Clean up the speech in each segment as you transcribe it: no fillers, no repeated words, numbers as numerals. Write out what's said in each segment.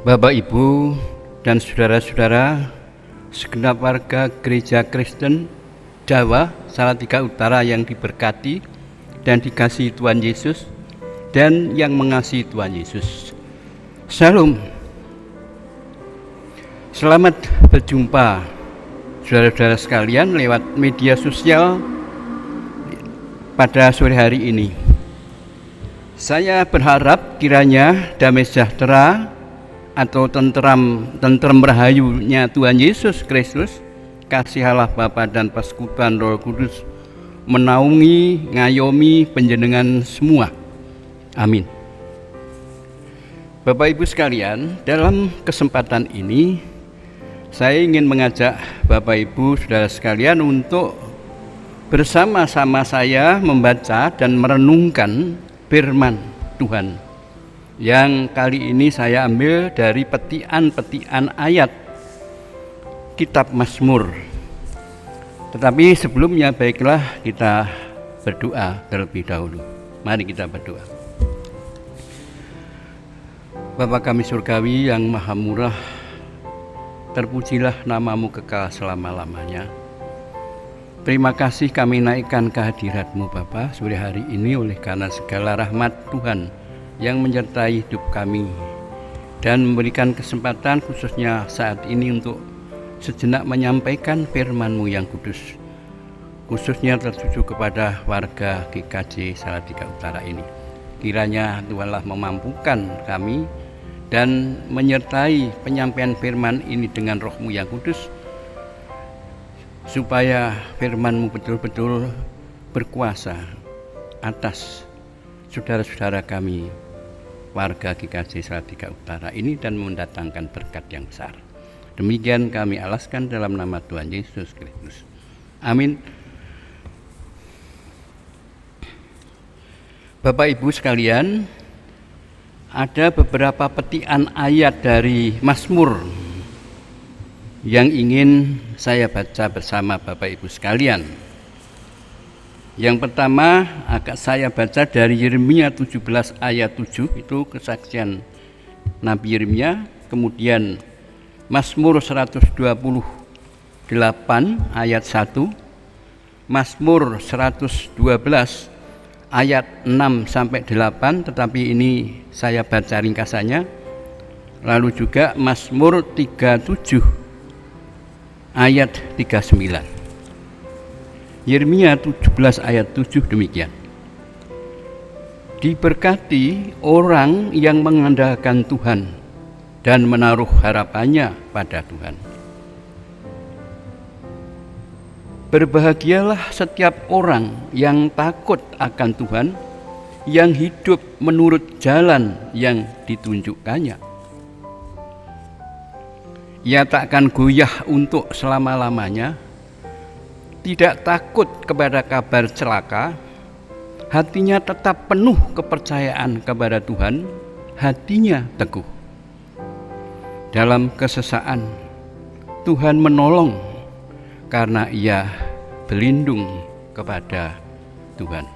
Bapak, Ibu, dan saudara-saudara segenap warga Gereja Kristen Jawa Salatiga Utara yang diberkati dan dikasihi Tuhan Yesus dan yang mengasihi Tuhan Yesus. Shalom. Selamat berjumpa saudara-saudara sekalian lewat media sosial pada sore hari ini. Saya berharap kiranya damai sejahtera atau tentrem rahayunya Tuhan Yesus Kristus, kasih Allah Bapa dan persekutuan Roh Kudus menaungi, ngayomi panjenengan semua. Amin. Bapak Ibu sekalian, dalam kesempatan ini saya ingin mengajak Bapak Ibu saudara sekalian untuk bersama-sama saya membaca dan merenungkan firman Tuhan, yang kali ini saya ambil dari petian-petian ayat kitab Mazmur. Tetapi sebelumnya baiklah kita berdoa terlebih dahulu. Mari kita berdoa. Bapa kami surgawi yang maha murah, terpujilah namamu kekal selama-lamanya. Terima kasih kami naikkan kehadirat-Mu Bapa sore hari ini oleh karena segala rahmat Tuhan yang menyertai hidup kami dan memberikan kesempatan khususnya saat ini untuk sejenak menyampaikan firman-Mu yang kudus, khususnya tertuju kepada warga GKJ Salatiga Utara ini. Kiranya Tuhanlah memampukan kami dan menyertai penyampaian firman ini dengan Roh-Mu yang kudus, supaya firman-Mu betul-betul berkuasa atas saudara-saudara kami warga GKJ Salatiga Utara ini dan mendatangkan berkat yang besar. Demikian kami alaskan dalam nama Tuhan Yesus Kristus. Amin. Bapak Ibu sekalian, ada beberapa petian ayat dari Mazmur yang ingin saya baca bersama Bapak Ibu sekalian. Yang pertama akan saya baca dari Yeremia 17 ayat 7, itu kesaksian Nabi Yeremia. Kemudian Mazmur 128 ayat 1, Mazmur 112 ayat 6 sampai 8, tetapi ini saya baca ringkasannya. Lalu juga Mazmur 37 ayat 39. Yeremia 17 ayat 7 demikian. Diberkati orang yang mengandalkan Tuhan dan menaruh harapannya pada Tuhan. Berbahagialah setiap orang yang takut akan Tuhan, yang hidup menurut jalan yang ditunjukkannya. Ia takkan goyah untuk selama-lamanya, tidak takut kepada kabar celaka, hatinya tetap penuh kepercayaan kepada Tuhan, hatinya teguh. Dalam kesesaan, Tuhan menolong karena ia berlindung kepada Tuhan.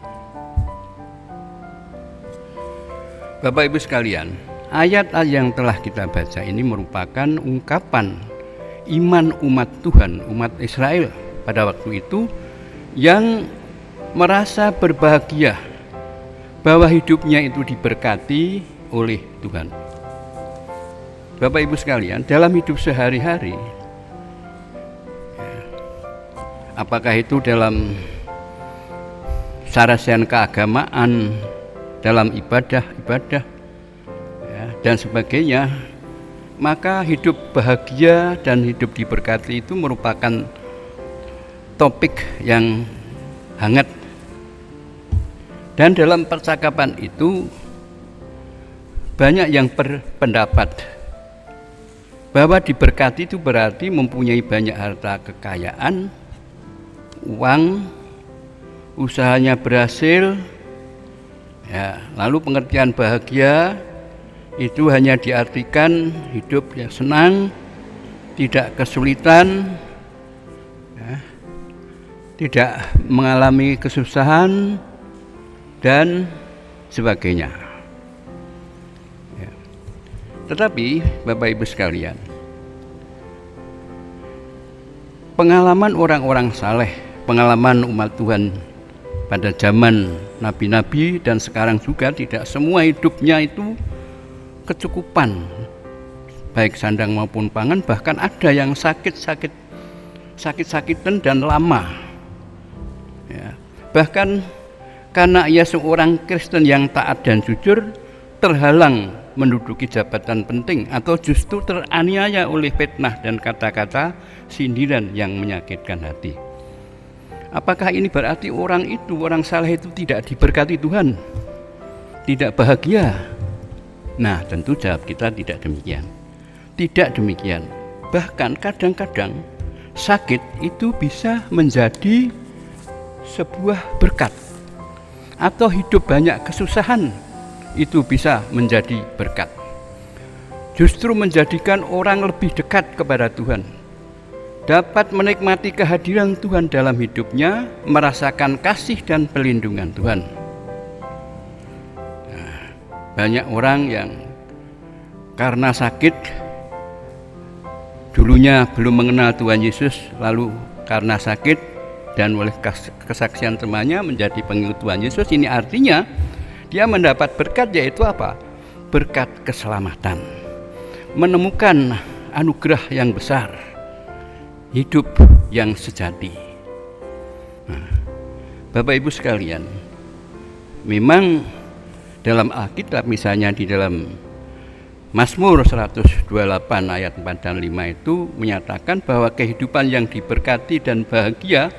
Bapak Ibu sekalian, ayat-ayat yang telah kita baca ini merupakan ungkapan iman umat Tuhan, umat Israel pada waktu itu, yang merasa berbahagia bahwa hidupnya itu diberkati oleh Tuhan. Bapak Ibu sekalian, dalam hidup sehari-hari, apakah itu dalam sarasian keagamaan, dalam ibadah dan sebagainya, maka hidup bahagia dan hidup diberkati itu merupakan topik yang hangat. Dan dalam percakapan itu banyak yang berpendapat bahwa diberkati itu berarti mempunyai banyak harta kekayaan, uang, usahanya berhasil. Lalu pengertian bahagia itu hanya diartikan hidup yang senang, tidak kesulitan, tidak mengalami kesusahan dan sebagainya. Tetapi Bapak Ibu sekalian, pengalaman orang-orang saleh, pengalaman umat Tuhan pada zaman nabi-nabi dan sekarang juga, tidak semua hidupnya itu kecukupan, baik sandang maupun pangan. Bahkan ada yang sakit-sakitan dan lama ya. Bahkan karena ia seorang Kristen yang taat dan jujur, terhalang menduduki jabatan penting, atau justru teraniaya oleh fitnah dan kata-kata sindiran yang menyakitkan hati. Apakah ini berarti orang saleh itu tidak diberkati Tuhan, tidak bahagia? Nah, tentu jawab kita tidak demikian. Tidak demikian. Bahkan kadang-kadang sakit itu bisa menjadi sebuah berkat, atau hidup banyak kesusahan itu bisa menjadi berkat, justru menjadikan orang lebih dekat kepada Tuhan, dapat menikmati kehadiran Tuhan dalam hidupnya, merasakan kasih dan perlindungan Tuhan. Nah, banyak orang yang karena sakit, dulunya belum mengenal Tuhan Yesus, lalu karena sakit dan oleh kesaksian temannya menjadi pengikut Tuhan Yesus. Ini artinya dia mendapat berkat, yaitu apa? Berkat keselamatan, menemukan anugerah yang besar, hidup yang sejati. Nah, Bapak Ibu sekalian, memang dalam Alkitab, misalnya di dalam Mazmur 128 ayat 4 dan 5 itu menyatakan bahwa kehidupan yang diberkati dan bahagia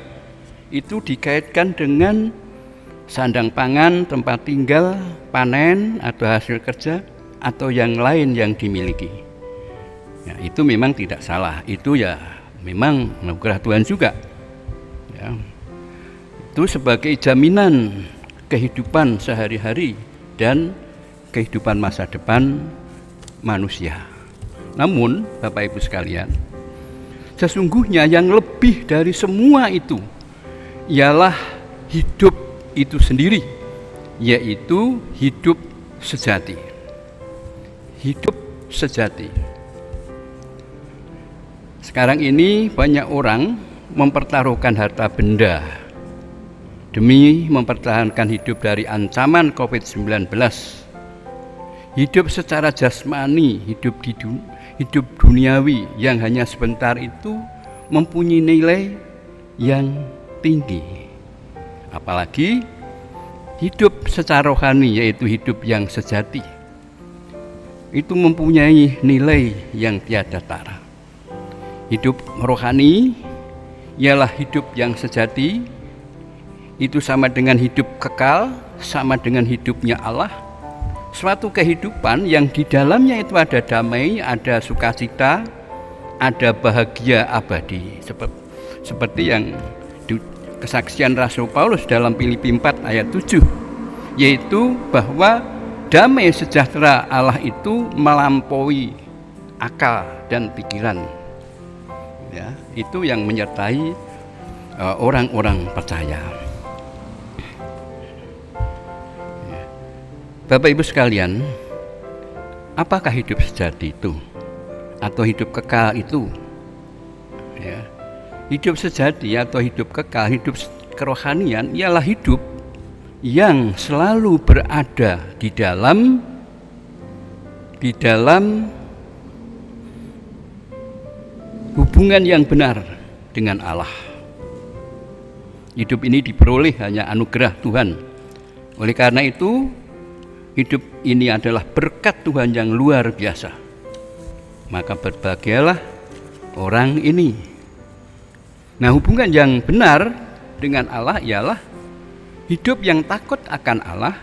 itu dikaitkan dengan sandang pangan, tempat tinggal, panen atau hasil kerja, atau yang lain yang dimiliki. Ya, itu memang tidak salah, itu ya memang anugerah Tuhan juga ya. Itu sebagai jaminan kehidupan sehari-hari dan kehidupan masa depan manusia. Namun Bapak Ibu sekalian, sesungguhnya yang lebih dari semua itu ialah hidup itu sendiri, yaitu hidup sejati. Hidup sejati. Sekarang ini banyak orang mempertaruhkan harta benda demi mempertahankan hidup dari ancaman COVID-19. Hidup secara jasmani, hidup duniawi yang hanya sebentar itu mempunyai nilai yang tinggi. Apalagi hidup secara rohani, yaitu hidup yang sejati, itu mempunyai nilai yang tiada tara. Hidup rohani ialah hidup yang sejati, itu sama dengan hidup kekal, sama dengan hidupnya Allah. Suatu kehidupan yang di dalamnya itu ada damai, ada sukacita, ada bahagia abadi, seperti yang kesaksian Rasul Paulus dalam Filipi 4 ayat 7, yaitu bahwa damai sejahtera Allah itu melampaui akal dan pikiran ya, itu yang menyertai orang-orang percaya. Bapak Ibu sekalian, apakah hidup sejati itu atau hidup kekal itu ya? Hidup sejati atau hidup kekal, hidup kerohanian ialah hidup yang selalu berada di dalam hubungan yang benar dengan Allah. Hidup ini diperoleh hanya anugerah Tuhan. Oleh karena itu, hidup ini adalah berkat Tuhan yang luar biasa. Maka berbahagialah orang ini. Nah, hubungan yang benar dengan Allah ialah hidup yang takut akan Allah,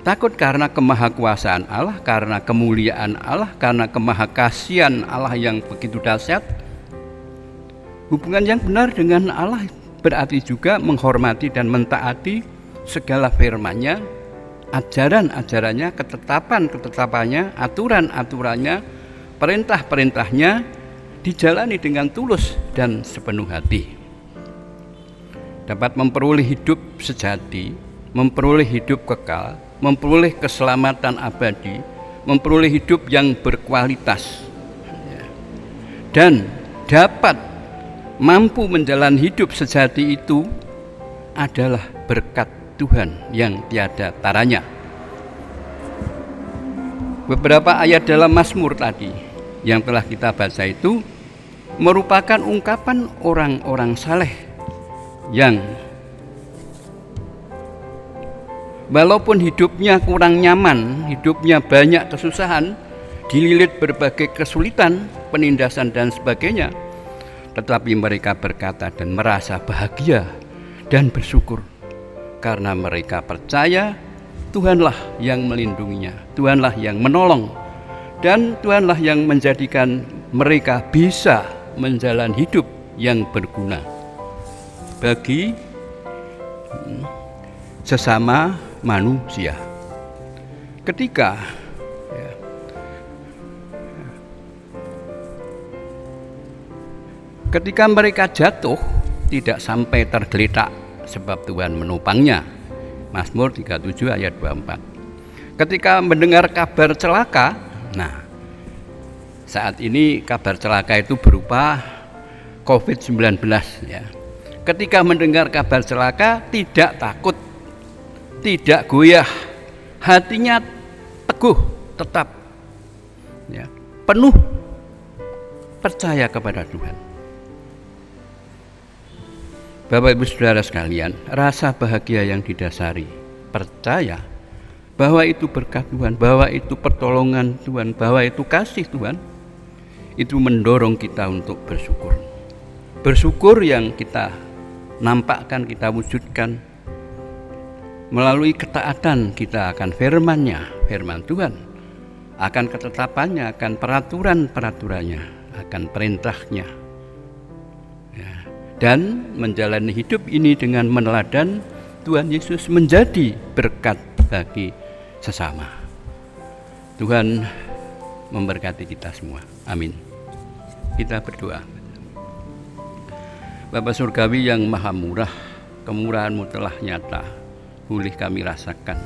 takut karena kemahakuasaan Allah, karena kemuliaan Allah, karena kemahakasihan Allah yang begitu dahsyat. Hubungan yang benar dengan Allah berarti juga menghormati dan mentaati segala firman-Nya, ajaran-ajarannya, ketetapan-ketetapannya, aturan-aturannya, perintah-perintahnya dijalani dengan tulus dan sepenuh hati. Dapat memperoleh hidup sejati, memperoleh hidup kekal, memperoleh keselamatan abadi, memperoleh hidup yang berkualitas, dan dapat mampu menjalani hidup sejati itu adalah berkat Tuhan yang tiada taranya. Beberapa ayat dalam Mazmur tadi yang telah kita baca itu merupakan ungkapan orang-orang saleh yang walaupun hidupnya kurang nyaman, hidupnya banyak kesusahan, dililit berbagai kesulitan, penindasan dan sebagainya, tetapi mereka berkata dan merasa bahagia dan bersyukur karena mereka percaya Tuhanlah yang melindunginya, Tuhanlah yang menolong, dan Tuhanlah yang menjadikan mereka bisa menjalani hidup yang berguna bagi sesama manusia. Ketika mereka jatuh, tidak sampai tergeletak sebab Tuhan menopangnya. Mazmur 37 ayat 24. Ketika mendengar kabar celaka, saat ini kabar celaka itu berupa COVID-19 ya. Ketika mendengar kabar celaka, tidak takut, tidak goyah, hatinya teguh, tetap ya, penuh percaya kepada Tuhan. Bapak Ibu Saudara sekalian, rasa bahagia yang didasari percaya bahwa itu berkat Tuhan, bahwa itu pertolongan Tuhan, bahwa itu kasih Tuhan, itu mendorong kita untuk bersyukur. Bersyukur yang kita nampakkan, kita wujudkan melalui ketaatan kita akan firman-Nya, firman Tuhan, akan ketetapannya, akan peraturan-peraturannya, akan perintahnya, dan menjalani hidup ini dengan meneladan Tuhan Yesus menjadi berkat bagi sesama. Tuhan memberkati kita semua. Amin. Kita berdoa. Bapa Surgawi yang Maha Murah, kemurahan-Mu telah nyata, boleh kami rasakan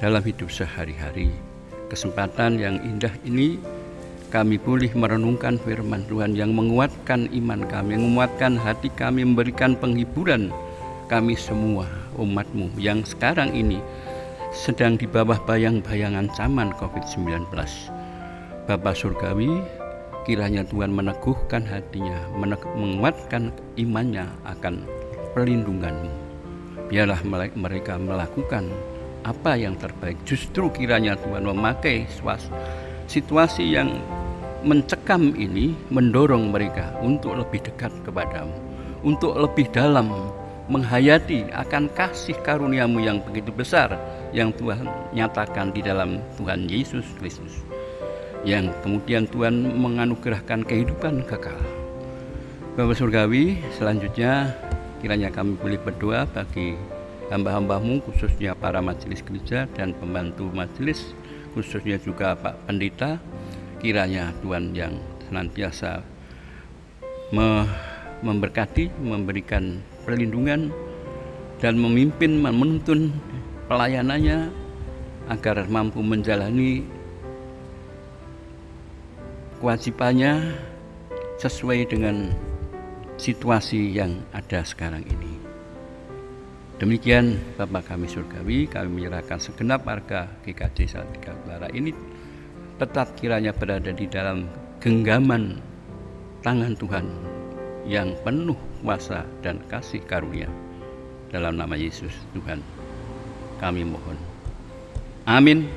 dalam hidup sehari-hari. Kesempatan yang indah ini kami boleh merenungkan firman Tuhan yang menguatkan iman kami, yang menguatkan hati kami, memberikan penghiburan kami semua umat-Mu yang sekarang ini sedang di bawah bayang-bayangan zaman COVID-19. Bapa Surgawi, kiranya Tuhan meneguhkan hatinya, menguatkan imannya akan perlindungan-Mu. Biarlah mereka melakukan apa yang terbaik. Justru kiranya Tuhan memakai situasi yang mencekam ini mendorong mereka untuk lebih dekat kepadamu, untuk lebih dalam menghayati akan kasih karunia-Mu yang begitu besar yang Tuhan nyatakan di dalam Tuhan Yesus Kristus, yang kemudian Tuhan menganugerahkan kehidupan kekal. Bapak Surgawi, selanjutnya kiranya kami boleh berdoa bagi hamba-hamba-Mu, khususnya para majelis gereja dan pembantu majelis, khususnya juga Pak Pendeta. Kiranya Tuhan yang senantiasa memberkati, memberikan perlindungan dan memimpin, menuntun pelayanannya agar mampu menjalani kewajibannya sesuai dengan situasi yang ada sekarang ini. Demikian Bapa kami Surgawi, kami menyerahkan segenap warga GKJ Salatiga Utara ini tetap kiranya berada di dalam genggaman tangan Tuhan yang penuh kuasa dan kasih karunia. Dalam nama Yesus Tuhan kami mohon. Amin.